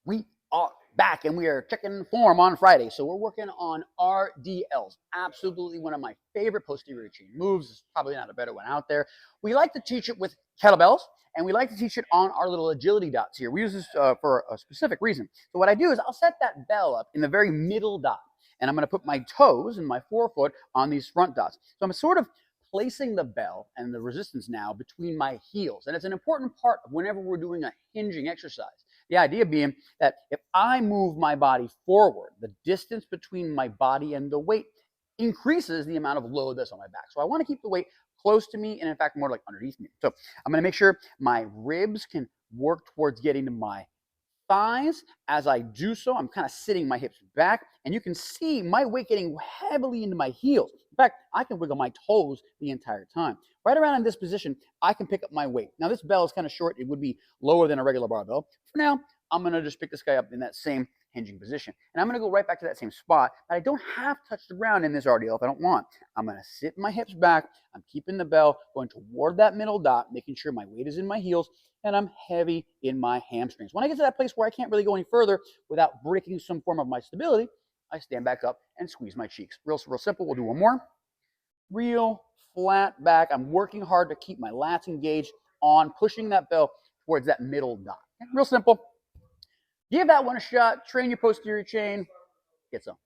We are back and we are checking form on Friday. So we're working on RDLs. Absolutely one of my favorite posterior chain moves. There's probably not a better one out there. We like to teach it with kettlebells and we like to teach it on our little agility dots here. We use this for a specific reason. So what I do is I'll set that bell up in the very middle dot and I'm going to put my toes and my forefoot on these front dots. So I'm sort of placing the bell and the resistance now between my heels. And it's an important part of whenever we're doing a hinging exercise. The idea being that if I move my body forward, the distance between my body and the weight increases the amount of load that's on my back. So I want to keep the weight close to me and in fact more like underneath me. So I'm going to make sure my ribs can work towards getting to my thighs. As I do so, I'm kind of sitting my hips back and you can see my weight getting heavily into my heels. In fact, I can wiggle my toes the entire time. Right around in this position, I can pick up my weight. Now this bell is kind of short. It would be lower than a regular barbell. For now, I'm going to just pick this guy up in that same hinging position. And I'm going to go right back to that same spot. But I don't have to touch the ground in this RDL if I don't want. I'm going to sit my hips back. I'm keeping the bell going toward that middle dot, making sure my weight is in my heels and I'm heavy in my hamstrings. When I get to that place where I can't really go any further without breaking some form of my stability, I stand back up and squeeze my cheeks. Real simple. We'll do one more. Real flat back. I'm working hard to keep my lats engaged on pushing that bell towards that middle dot. Real simple. Give that one a shot. Train your posterior chain. Get some.